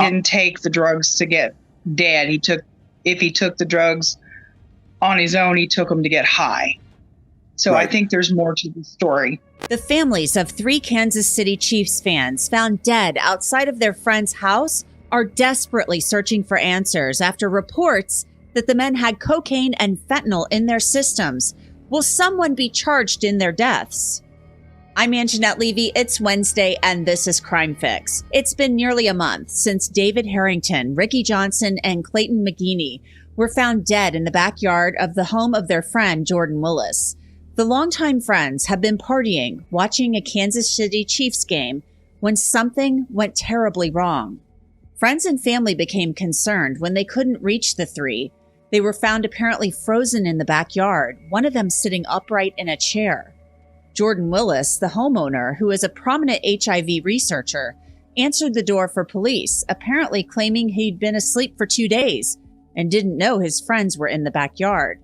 He didn't take the drugs to get dead. If he took the drugs on his own, he took them to get high. So right. I think there's more to the story. The families of 3 Kansas City Chiefs fans found dead outside of their friend's house are desperately searching for answers after reports that the men had cocaine and fentanyl in their systems. Will someone be charged in their deaths? I'm Angenette Levy. It's Wednesday, and this is Crime Fix. It's been nearly a month since David Harrington, Ricky Johnson, and Clayton McGeeney were found dead in the backyard of the home of their friend, Jordan Willis. The longtime friends have been partying, watching a Kansas City Chiefs game, when something went terribly wrong. Friends and family became concerned when they couldn't reach the 3. They were found apparently frozen in the backyard, one of them sitting upright in a chair. Jordan Willis, the homeowner, who is a prominent HIV researcher, answered the door for police, apparently claiming he'd been asleep for 2 days and didn't know his friends were in the backyard.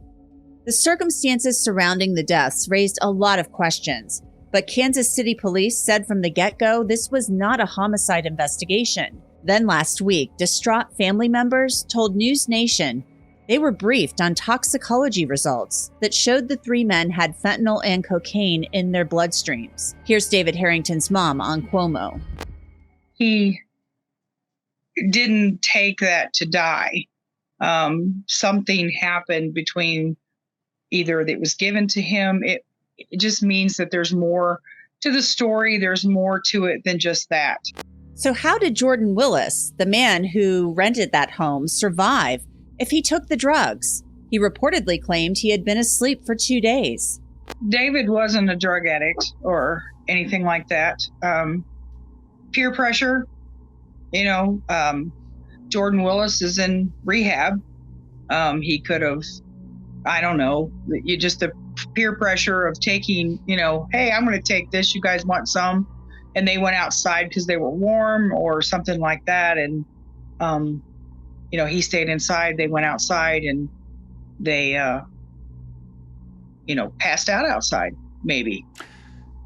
The circumstances surrounding the deaths raised a lot of questions, but Kansas City police said from the get-go this was not a homicide investigation. Then last week, distraught family members told News Nation they were briefed on toxicology results that showed the 3 men had fentanyl and cocaine in their bloodstreams. Here's David Harrington's mom on Cuomo. He didn't take that to die. Something happened between either that was given to him. It just means that there's more to the story. There's more to it than just that. So how did Jordan Willis, the man who rented that home, survive if he took the drugs? He reportedly claimed he had been asleep for 2 days. David wasn't a drug addict or anything like that. Peer pressure, Jordan Willis is in rehab. He could have, I don't know, the peer pressure of taking, hey, I'm going to take this. You guys want some? And they went outside because they were warm or something like that. And, he stayed inside. They went outside and they, passed out outside, maybe.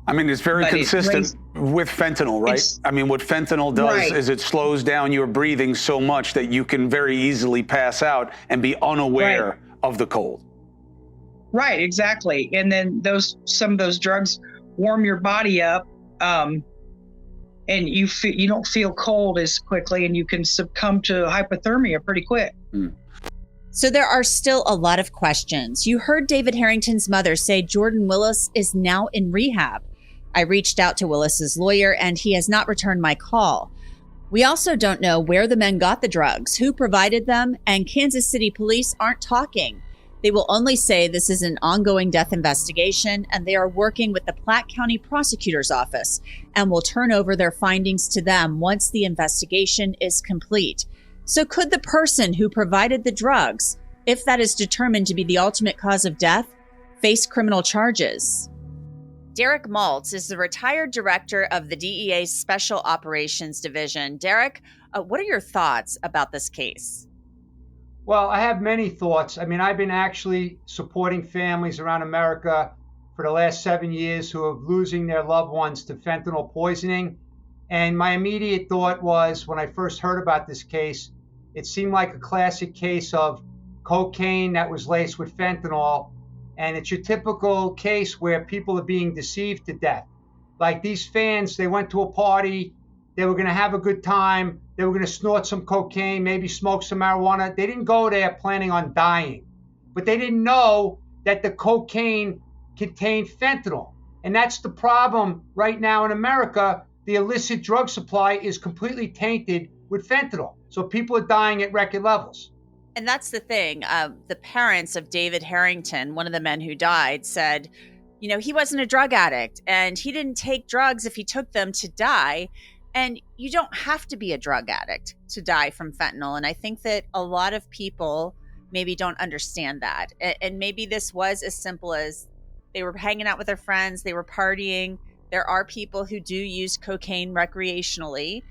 I mean, it's very consistent with fentanyl, right? I mean, what fentanyl does is it slows down your breathing so much that you can very easily pass out and be unaware of the cold. Right, exactly. And then some of those drugs warm your body up, and you don't feel cold as quickly, and you can succumb to hypothermia pretty quick. So there are still a lot of questions. You heard David Harrington's mother say Jordan Willis is now in rehab. I reached out to Willis's lawyer, and he has not returned my call. We also don't know where the men got the drugs, who provided them, and Kansas City police aren't talking. They will only say this is an ongoing death investigation, and they are working with the Platte County Prosecutor's Office and will turn over their findings to them once the investigation is complete. So could the person who provided the drugs, if that is determined to be the ultimate cause of death, face criminal charges? Derek Maltz is the retired director of the DEA's Special Operations Division. Derek, what are your thoughts about this case? Well, I have many thoughts. I mean, I've been actually supporting families around America for the last 7 years who are losing their loved ones to fentanyl poisoning. And my immediate thought was, when I first heard about this case, it seemed like a classic case of cocaine that was laced with fentanyl. And it's your typical case where people are being deceived to death. Like these fans, they went to a party, they were going to have a good time, they were going to snort some cocaine, maybe smoke some marijuana. They didn't go there planning on dying, but they didn't know that the cocaine contained fentanyl. And that's the problem right now in America. The illicit drug supply is completely tainted with fentanyl. So people are dying at record levels. And that's the thing. The parents of David Harrington, one of the men who died, said, he wasn't a drug addict and he didn't take drugs if he took them to die. And you don't have to be a drug addict to die from fentanyl. And I think that a lot of people maybe don't understand that. And maybe this was as simple as they were hanging out with their friends, they were partying. There are people who do use cocaine recreationally,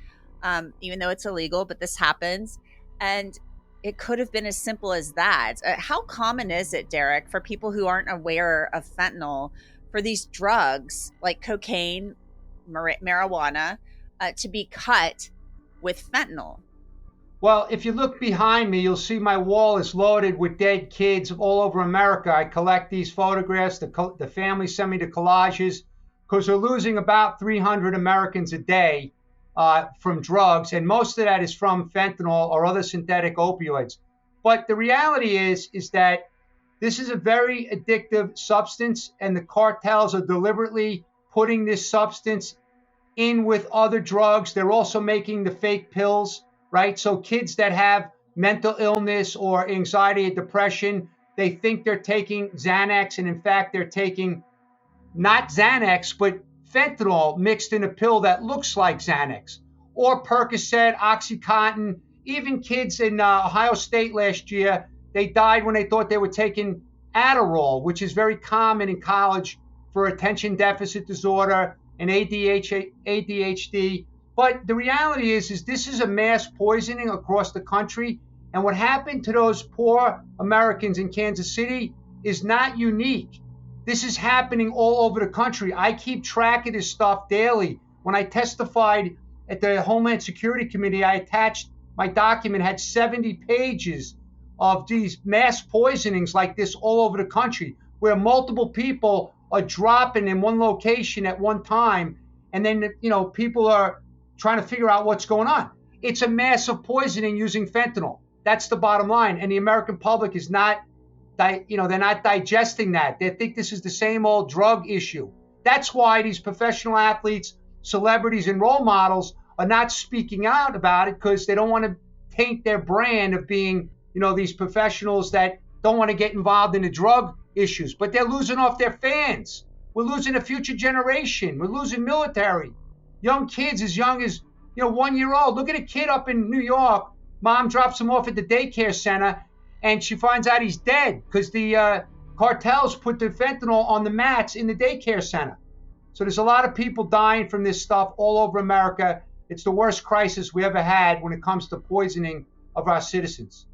even though it's illegal, but this happens. And it could have been as simple as that. How common is it, Derek, for people who aren't aware of fentanyl, for these drugs like cocaine, marijuana, to be cut with fentanyl? Well, if you look behind me, you'll see my wall is loaded with dead kids all over America. I collect these photographs. The families send me the collages because we're losing about 300 Americans a day from drugs, and most of that is from fentanyl or other synthetic opioids. But the reality is that this is a very addictive substance, and the cartels are deliberately putting this substance in with other drugs. They're also making the fake pills, right? So kids that have mental illness or anxiety or depression, they think they're taking Xanax, and in fact, they're taking not Xanax, but fentanyl mixed in a pill that looks like Xanax, or Percocet, Oxycontin. Even kids in Ohio State last year, they died when they thought they were taking Adderall, which is very common in college for attention deficit disorder and ADHD. But the reality is this is a mass poisoning across the country. And what happened to those poor Americans in Kansas City is not unique. This is happening all over the country. I keep track of this stuff daily. When I testified at the Homeland Security Committee, I attached my document, had 70 pages of these mass poisonings like this all over the country, where multiple people are dropping in one location at one time. And then, people are trying to figure out what's going on. It's a massive poisoning using fentanyl. That's the bottom line. And the American public is not, they're not digesting that. They think this is the same old drug issue. That's why these professional athletes, celebrities, and role models are not speaking out about it, because they don't want to taint their brand of being, these professionals that don't want to get involved in the drug issues. But they're losing off their fans. We're losing a future generation. We're losing military. Young kids as young as, 1 year old. Look at a kid up in New York. Mom drops him off at the daycare center, and she finds out he's dead because the cartels put the fentanyl on the mats in the daycare center. So there's a lot of people dying from this stuff all over America. It's the worst crisis we ever had when it comes to poisoning of our citizens.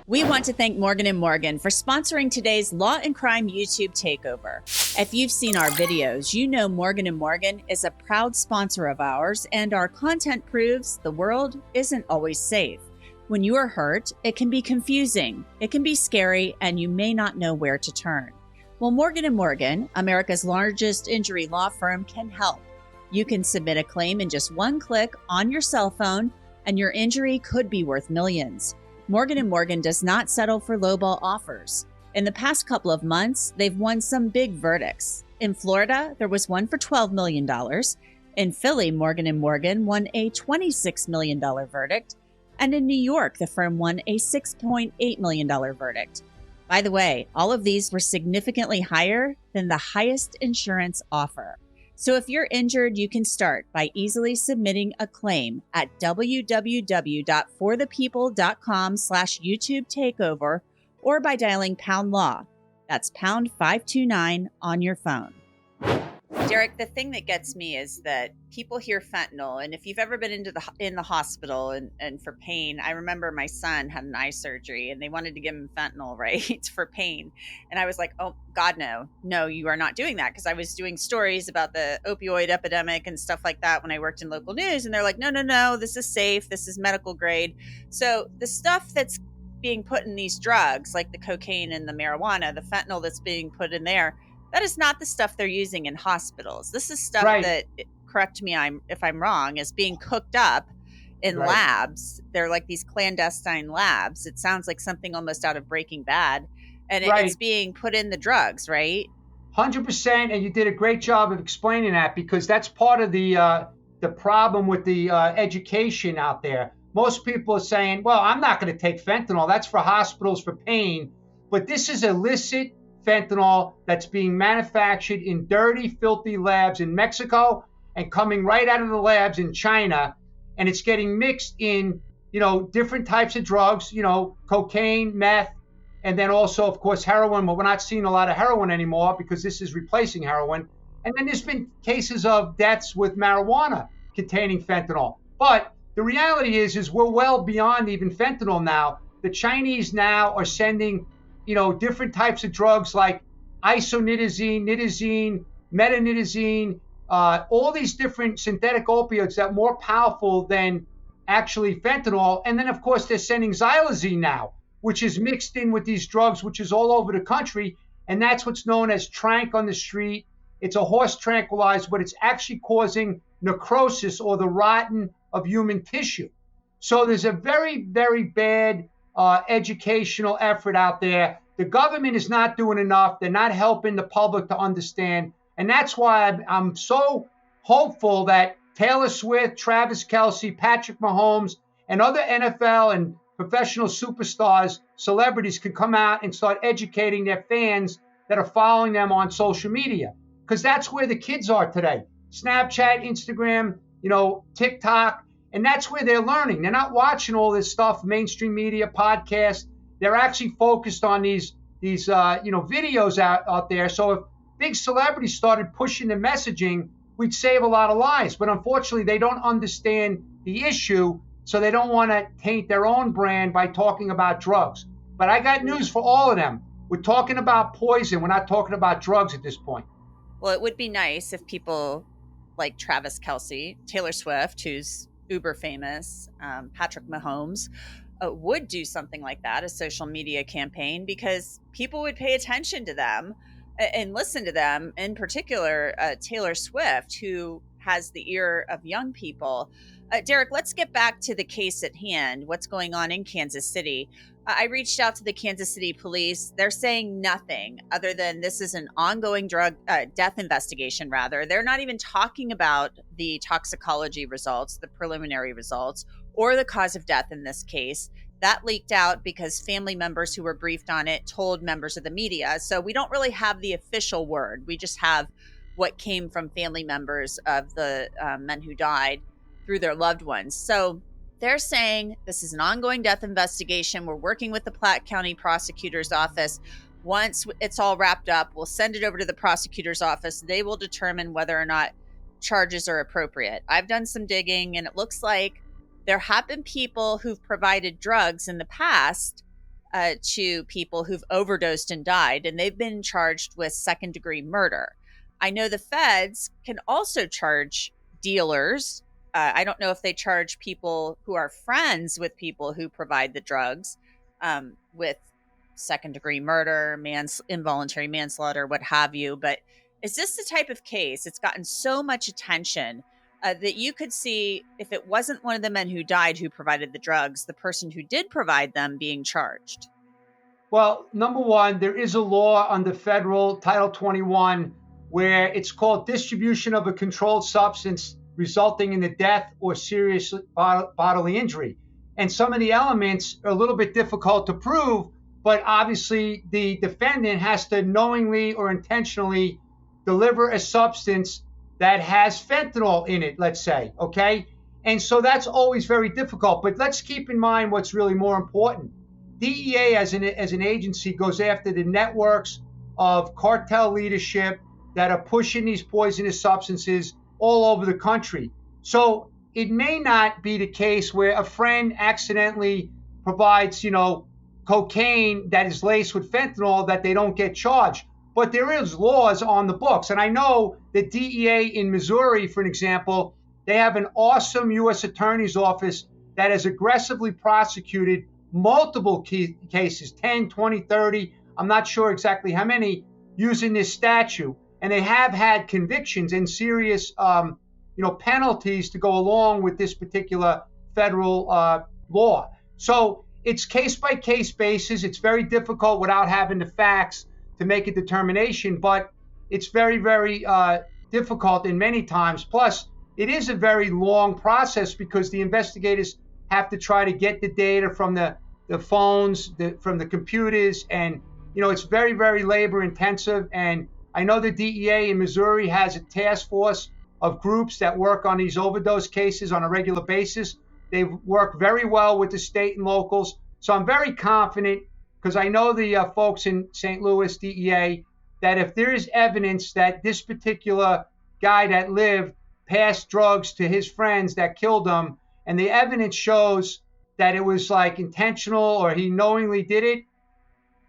We want to thank Morgan & Morgan for sponsoring today's Law & Crime YouTube takeover. If you've seen our videos, you know Morgan & Morgan is a proud sponsor of ours, and our content proves the world isn't always safe. When you are hurt, it can be confusing, it can be scary, and you may not know where to turn. Well, Morgan & Morgan, America's largest injury law firm, can help. You can submit a claim in just one click on your cell phone, and your injury could be worth millions. Morgan & Morgan does not settle for lowball offers. In the past couple of months, they've won some big verdicts. In Florida, there was one for $12 million. In Philly, Morgan & Morgan won a $26 million verdict. And in New York, the firm won a $6.8 million verdict. By the way, all of these were significantly higher than the highest insurance offer. So if you're injured, you can start by easily submitting a claim at www.forthepeople.com/YouTube takeover, or by dialing pound law. That's pound 529 on your phone. Derek, the thing that gets me is that people hear fentanyl, and if you've ever been in the hospital and for pain, I remember my son had an eye surgery and they wanted to give him fentanyl, right, for pain. And I was like, oh, God, no, you are not doing that. Because I was doing stories about the opioid epidemic and stuff like that when I worked in local news. And they're like, no, this is safe. This is medical grade. So the stuff that's being put in these drugs, like the cocaine and the marijuana, the fentanyl that's being put in there, that is not the stuff they're using in hospitals. This is stuff that, correct me if I'm wrong, is being cooked up in labs. They're like these clandestine labs. It sounds like something almost out of Breaking Bad. And it's being put in the drugs, right? 100%. And you did a great job of explaining that, because that's part of the problem with the education out there. Most people are saying, well, I'm not going to take fentanyl. That's for hospitals for pain. But this is illicit fentanyl that's being manufactured in dirty, filthy labs in Mexico and coming right out of the labs in China. And it's getting mixed in, different types of drugs, cocaine, meth, and then also, of course, heroin. But we're not seeing a lot of heroin anymore because this is replacing heroin. And then there's been cases of deaths with marijuana containing fentanyl. But the reality is we're well beyond even fentanyl now. The Chinese now are sending different types of drugs like isonitazine, nitazine, metanitazine, all these different synthetic opioids that are more powerful than actually fentanyl. And then, of course, they're sending xylazine now, which is mixed in with these drugs, which is all over the country. And that's what's known as tranq on the street. It's a horse tranquilizer, but it's actually causing necrosis, or the rotting of human tissue. So there's a very, very bad educational effort out there. The government is not doing enough. They're not helping the public to understand. And that's why I'm so hopeful that Taylor Swift, Travis Kelce, Patrick Mahomes, and other NFL and professional superstars, celebrities can come out and start educating their fans that are following them on social media. Because that's where the kids are today. Snapchat, Instagram, TikTok. And that's where they're learning. They're not watching all this stuff, mainstream media, podcasts. They're actually focused on these videos out there. So if big celebrities started pushing the messaging, we'd save a lot of lives. But unfortunately, they don't understand the issue, so they don't want to taint their own brand by talking about drugs. But I got news for all of them. We're talking about poison. We're not talking about drugs at this point. Well, it would be nice if people like Travis Kelce, Taylor Swift, who's uber famous, Patrick Mahomes, would do something like that, a social media campaign, because people would pay attention to them and listen to them, in particular, Taylor Swift, who has the ear of young people. Derek, let's get back to the case at hand, what's going on in Kansas City. I reached out to the Kansas City police. They're saying nothing other than this is an ongoing death investigation, rather. They're not even talking about the toxicology results, the preliminary results, or the cause of death in this case. That leaked out because family members who were briefed on it told members of the media. So we don't really have the official word. We just have what came from family members of the men who died through their loved ones. So they're saying this is an ongoing death investigation. We're working with the Platte County Prosecutor's Office. Once it's all wrapped up, we'll send it over to the prosecutor's office. They will determine whether or not charges are appropriate. I've done some digging, and it looks like there have been people who've provided drugs in the past to people who've overdosed and died, and they've been charged with second-degree murder. I know the feds can also charge dealers. I don't know if they charge people who are friends with people who provide the drugs with second-degree murder, involuntary manslaughter, what have you. But is this the type of case? It's gotten so much attention that you could see, if it wasn't one of the men who died who provided the drugs, the person who did provide them being charged. Well, number one, there is a law under federal Title 21 where it's called distribution of a controlled substance resulting in the death or serious bodily injury. And some of the elements are a little bit difficult to prove, but obviously the defendant has to knowingly or intentionally deliver a substance that has fentanyl in it, let's say, okay? And so that's always very difficult. But let's keep in mind what's really more important. DEA as an agency goes after the networks of cartel leadership that are pushing these poisonous substances all over the country. So it may not be the case where a friend accidentally provides, cocaine that is laced with fentanyl that they don't get charged. But there is laws on the books. And I know the DEA in Missouri, for an example, they have an awesome U.S. Attorney's Office that has aggressively prosecuted multiple cases, 10, 20, 30, I'm not sure exactly how many, using this statute. And they have had convictions and serious, penalties to go along with this particular federal law. So it's case-by-case basis. It's very difficult without having the facts to make a determination, but it's very, very difficult in many times. Plus, it is a very long process because the investigators have to try to get the data from the phones, from the computers, and it's very, very labor intensive. And I know the DEA in Missouri has a task force of groups that work on these overdose cases on a regular basis. They work very well with the state and locals. So I'm very confident, because I know the folks in St. Louis DEA, that if there is evidence that this particular guy that lived passed drugs to his friends that killed him, and the evidence shows that it was like intentional or he knowingly did it,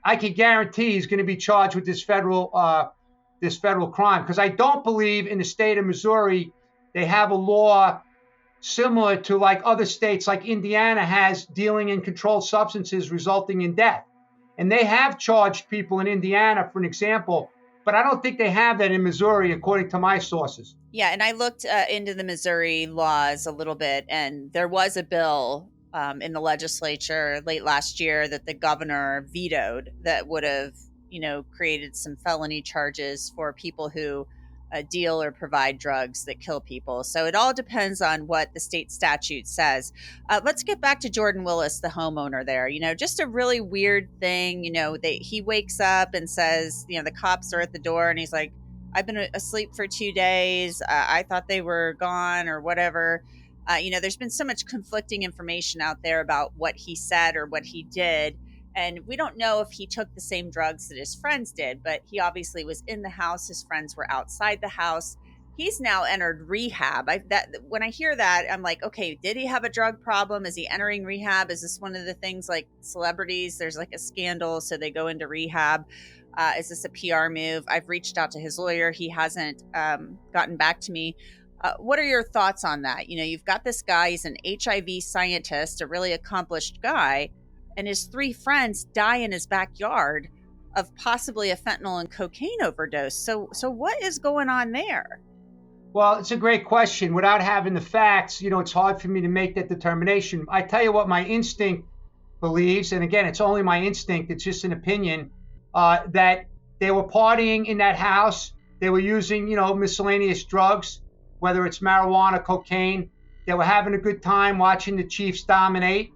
I can guarantee he's going to be charged with this federal crime. Because I don't believe in the state of Missouri they have a law similar to like other states, like Indiana has dealing in controlled substances resulting in death. And they have charged people in Indiana, for an example, but I don't think they have that in Missouri, according to my sources. Yeah, and I looked into the Missouri laws a little bit, and there was a bill in the legislature late last year that the governor vetoed that would have, created some felony charges for people who deal or provide drugs that kill people. So it all depends on what the state statute says. Let's get back to Jordan Willis, the homeowner there. Just a really weird thing. He wakes up and says, the cops are at the door, and he's like, I've been asleep for 2 days. I thought they were gone or whatever. There's been so much conflicting information out there about what he said or what he did. And we don't know if he took the same drugs that his friends did, but he obviously was in the house. His friends were outside the house. He's now entered rehab. When I hear that, I'm like, okay, did he have a drug problem? Is he entering rehab? Is this one of the things like celebrities? There's like a scandal, so they go into rehab. Is this a PR move? I've reached out to his lawyer. He hasn't gotten back to me. What are your thoughts on that? You've got this guy, he's an HIV scientist, a really accomplished guy, and his 3 friends die in his backyard of possibly a fentanyl and cocaine overdose. So what is going on there? Well, it's a great question. Without having the facts, it's hard for me to make that determination. I tell you what my instinct believes, and again, it's only my instinct, it's just an opinion, that they were partying in that house. They were using, miscellaneous drugs, whether it's marijuana, cocaine. They were having a good time watching the Chiefs dominate.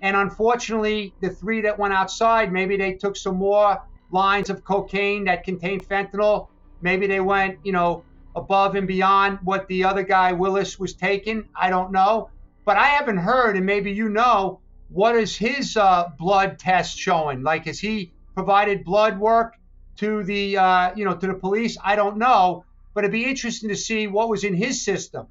And unfortunately, the 3 that went outside, maybe they took some more lines of cocaine that contained fentanyl. Maybe they went, above and beyond what the other guy, Willis, was taking. I don't know. But I haven't heard, and maybe what is his blood test showing? Like, has he provided blood work to the, to the police? I don't know. But it'd be interesting to see what was in his system.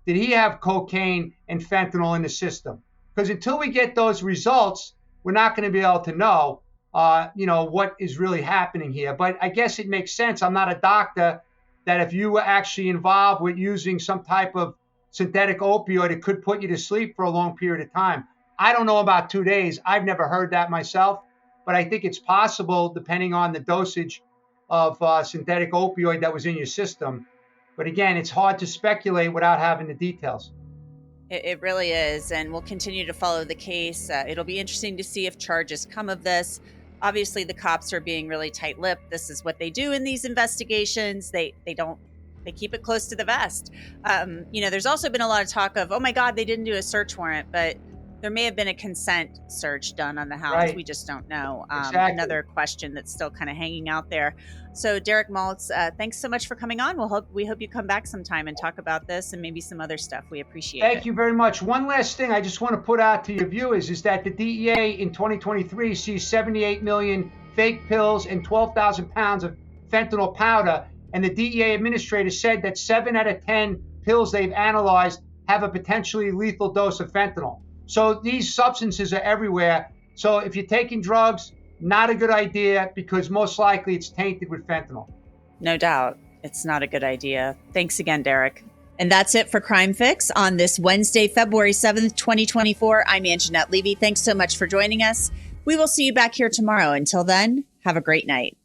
Did he have cocaine and fentanyl in the system? Because until we get those results, we're not going to be able to know, what is really happening here. But I guess it makes sense. I'm not a doctor, that if you were actually involved with using some type of synthetic opioid, it could put you to sleep for a long period of time. I don't know about 2 days. I've never heard that myself, but I think it's possible depending on the dosage of synthetic opioid that was in your system. But again, it's hard to speculate without having the details. It really is, and we'll continue to follow the case. It'll be interesting to see if charges come of this. Obviously, the cops are being really tight-lipped. This is what they do in these investigations. They keep it close to the vest. There's also been a lot of talk of, oh my God, they didn't do a search warrant, but there may have been a consent search done on the house. Right. We just don't know. Exactly. Another question that's still kind of hanging out there. So Derek Maltz, thanks so much for coming on. We hope you come back sometime and talk about this and maybe some other stuff. We appreciate it. Thank you very much. One last thing I just want to put out to your viewers is that the DEA in 2023 sees 78 million fake pills and 12,000 pounds of fentanyl powder. And the DEA administrator said that 7 out of 10 pills they've analyzed have a potentially lethal dose of fentanyl. So these substances are everywhere. So if you're taking drugs, not a good idea, because most likely it's tainted with fentanyl. No doubt. It's not a good idea. Thanks again, Derek. And that's it for Crime Fix on this Wednesday, February 7th, 2024. I'm Angenette Levy. Thanks so much for joining us. We will see you back here tomorrow. Until then, have a great night.